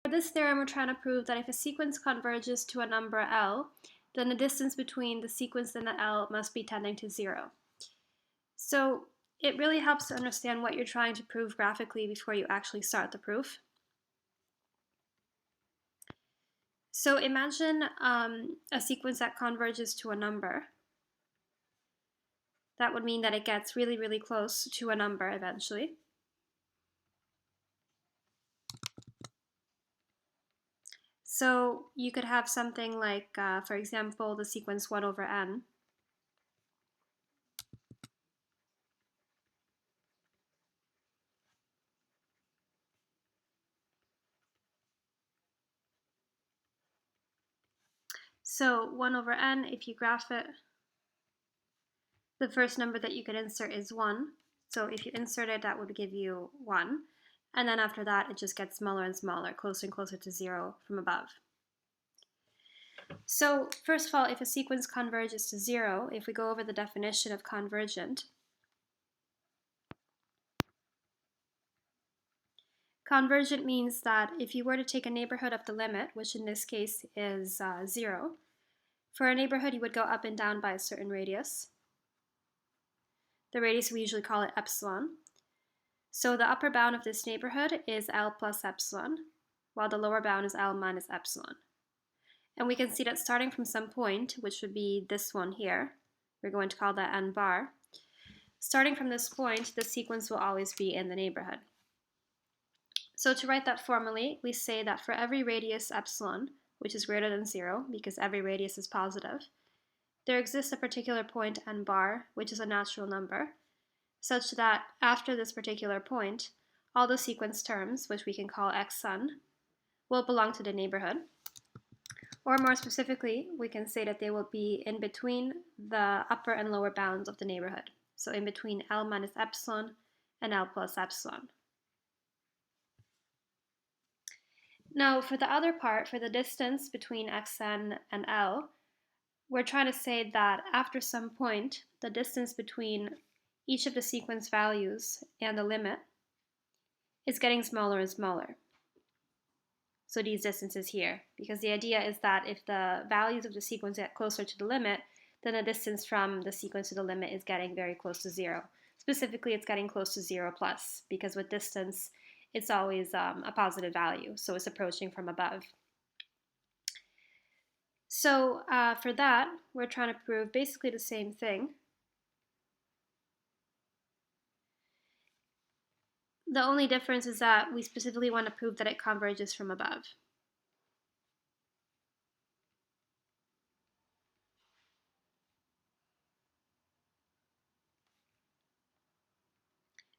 For this theorem, we're trying to prove that if a sequence converges to a number L, then the distance between the sequence and the L must be tending to 0. So it really helps to understand what you're trying to prove graphically before you actually start the proof. So imagine a sequence that converges to a number. That would mean that it gets really, really close to a number eventually. So you could have something like, for example, the sequence 1 over n. So 1 over n, if you graph it, the first number that you could insert is 1. So if you insert it, that would give you 1. And then after that, it just gets smaller and smaller, closer and closer to 0 from above. So first of all, if a sequence converges to 0, if we go over the definition of convergent, convergent means that if you were to take a neighborhood of the limit, which in this case is 0, for a neighborhood you would go up and down by a certain radius. The radius, we usually call it epsilon. So the upper bound of this neighborhood is L plus epsilon, while the lower bound is L minus epsilon. And we can see that starting from some point, which would be this one here, we're going to call that n bar. Starting from this point, the sequence will always be in the neighborhood. So to write that formally, we say that for every radius epsilon, which is greater than 0, because every radius is positive, there exists a particular point n bar, which is a natural number, such that after this particular point, all the sequence terms, which we can call xn, will belong to the neighborhood. Or more specifically, we can say that they will be in between the upper and lower bounds of the neighborhood. So in between L minus epsilon and L plus epsilon. Now for the other part, for the distance between xn and L, we're trying to say that after some point, the distance between each of the sequence values and the limit is getting smaller and smaller. So these distances here, because the idea is that if the values of the sequence get closer to the limit, then the distance from the sequence to the limit is getting very close to 0. Specifically, it's getting close to 0 plus, because with distance, it's always a positive value, so it's approaching from above. So for that, we're trying to prove basically the same thing. The only difference is that we specifically want to prove that it converges from above.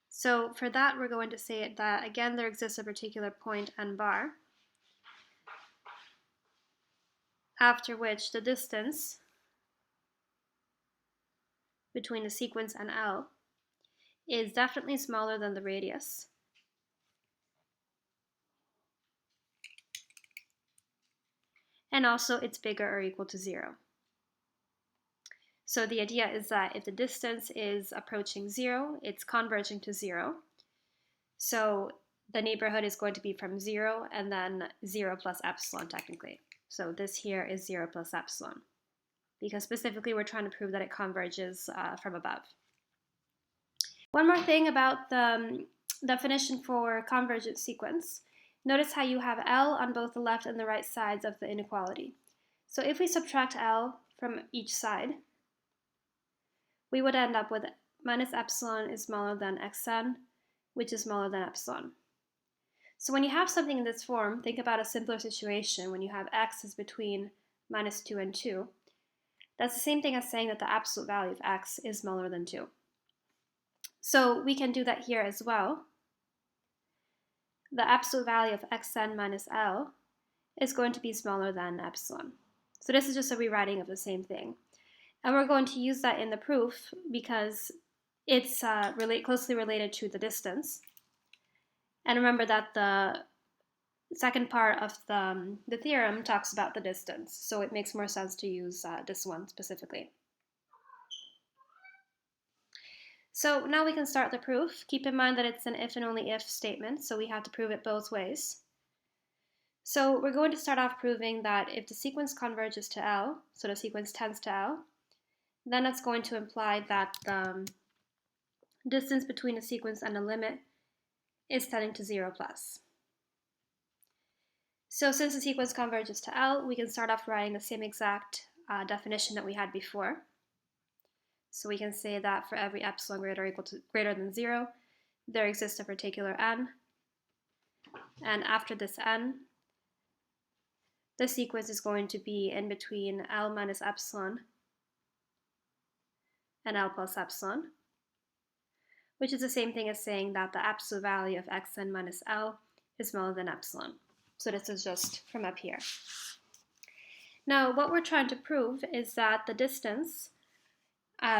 So for that, we're going to say that, again, there exists a particular point n bar, after which the distance between the sequence and L is definitely smaller than the radius. And also it's bigger or equal to 0. So the idea is that if the distance is approaching 0, it's converging to 0. So the neighborhood is going to be from 0 and then 0 plus epsilon technically. So this here is 0 plus epsilon, because specifically we're trying to prove that it converges from above. One more thing about the definition for convergent sequence. Notice how you have L on both the left and the right sides of the inequality. So if we subtract L from each side, we would end up with minus epsilon is smaller than xn, which is smaller than epsilon. So when you have something in this form, think about a simpler situation when you have x is between minus 2 and 2. That's the same thing as saying that the absolute value of x is smaller than 2. So we can do that here as well. The absolute value of xn minus L is going to be smaller than epsilon. So this is just a rewriting of the same thing. And we're going to use that in the proof because it's closely related to the distance. And remember that the second part of the theorem talks about the distance, so it makes more sense to use this one specifically. So now we can start the proof. Keep in mind that it's an if and only if statement, so we have to prove it both ways. So we're going to start off proving that if the sequence converges to L, so the sequence tends to L, then that's going to imply that the distance between the sequence and the limit is tending to 0 plus. So since the sequence converges to L, we can start off writing the same exact definition that we had before. So we can say that for every epsilon greater than 0, there exists a particular n, and after this n, the sequence is going to be in between L minus epsilon and L plus epsilon, which is the same thing as saying that the absolute value of xn minus L is smaller than epsilon. So this is just from up here. Now, what we're trying to prove is that the distance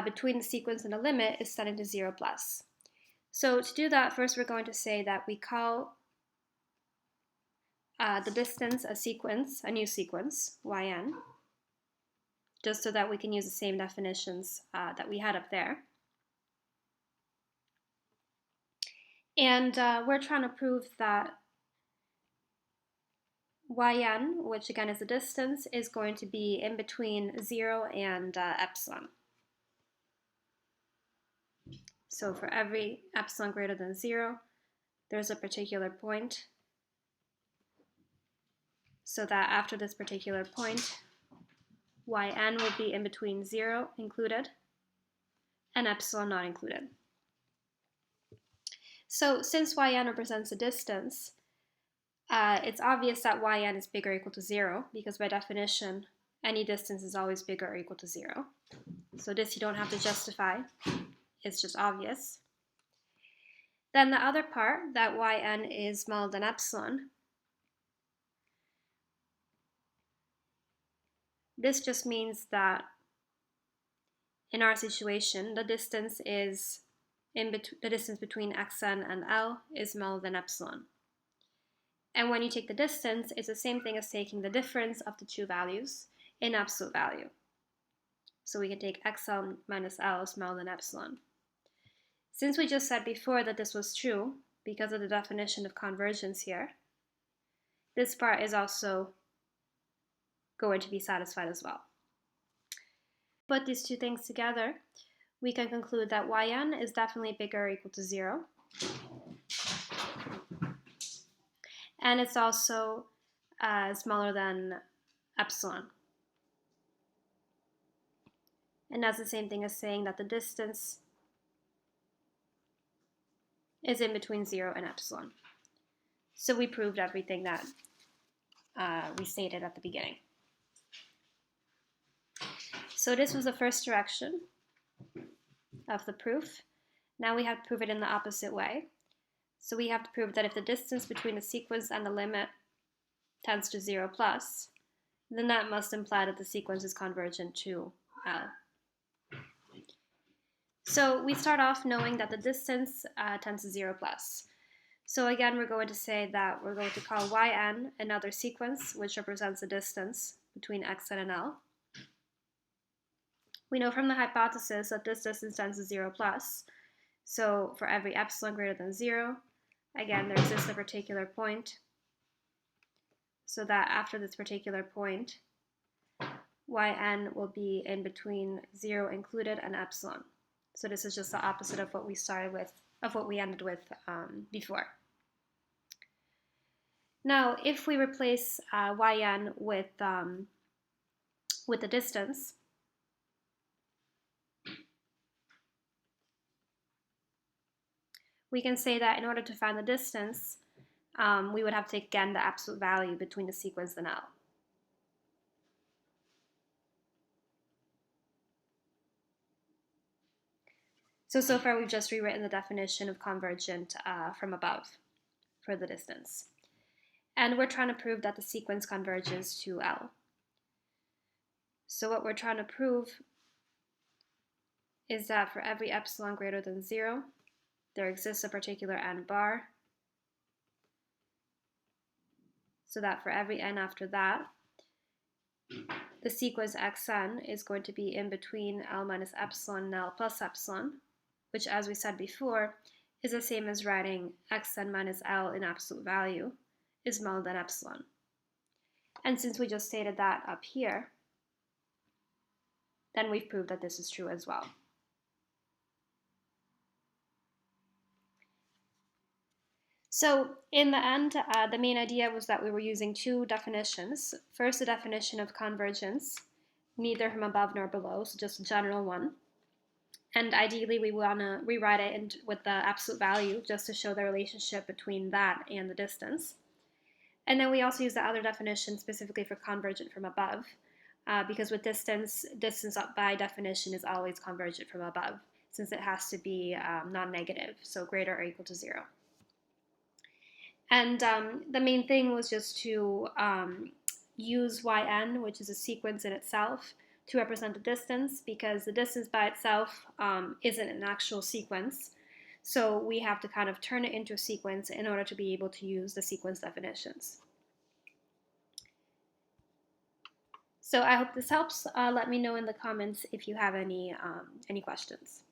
between the sequence and the limit is tending to 0 plus. So to do that, first we're going to say that we call the distance a new sequence, yn, just so that we can use the same definitions that we had up there. And we're trying to prove that yn, which again is the distance, is going to be in between 0 and epsilon. So for every epsilon greater than 0, there's a particular point, so that after this particular point, yn will be in between 0 included and epsilon not included. So since yn represents a distance, it's obvious that yn is bigger or equal to 0, because by definition, any distance is always bigger or equal to 0. So this you don't have to justify, it's just obvious. Then the other part, that yn is smaller than epsilon, this just means that in our situation, the distance between xn and L is smaller than epsilon. And when you take the distance, it's the same thing as taking the difference of the two values in absolute value. So we can take xn minus L smaller than epsilon. Since we just said before that this was true, because of the definition of convergence here, this part is also going to be satisfied as well. Put these two things together, we can conclude that yn is definitely bigger or equal to 0. And it's also smaller than epsilon. And that's the same thing as saying that the distance is in between 0 and epsilon. So we proved everything that we stated at the beginning. So this was the first direction of the proof. Now we have to prove it in the opposite way. So we have to prove that if the distance between the sequence and the limit tends to 0 plus, then that must imply that the sequence is convergent to L. So we start off knowing that the distance tends to 0 plus. So again, we're going to say that we're going to call yn another sequence, which represents the distance between xn and L. We know from the hypothesis that this distance tends to 0 plus. So for every epsilon greater than 0, again, there exists a particular point, so that after this particular point, yn will be in between 0 included and epsilon. So this is just the opposite of what we started with, of what we ended with before. Now, if we replace yn with the distance, we can say that in order to find the distance, we would have to take again the absolute value between the sequence and L. So far we've just rewritten the definition of convergent from above for the distance. And we're trying to prove that the sequence converges to L. So what we're trying to prove is that for every epsilon greater than 0, there exists a particular n bar, so that for every n after that, the sequence xn is going to be in between L minus epsilon and L plus epsilon, which, as we said before, is the same as writing xn minus L in absolute value is smaller than epsilon. And since we just stated that up here, then we've proved that this is true as well. So in the end, the main idea was that we were using two definitions. First, the definition of convergence, neither from above nor below, so just a general one. And ideally, we want to rewrite it with the absolute value just to show the relationship between that and the distance. And then we also use the other definition specifically for convergent from above, because with distance up by definition is always convergent from above, since it has to be non-negative, so greater or equal to 0. And the main thing was just to use yn, which is a sequence in itself, to represent the distance, because the distance by itself isn't an actual sequence. So we have to kind of turn it into a sequence in order to be able to use the sequence definitions. So I hope this helps. Let me know in the comments if you have any questions.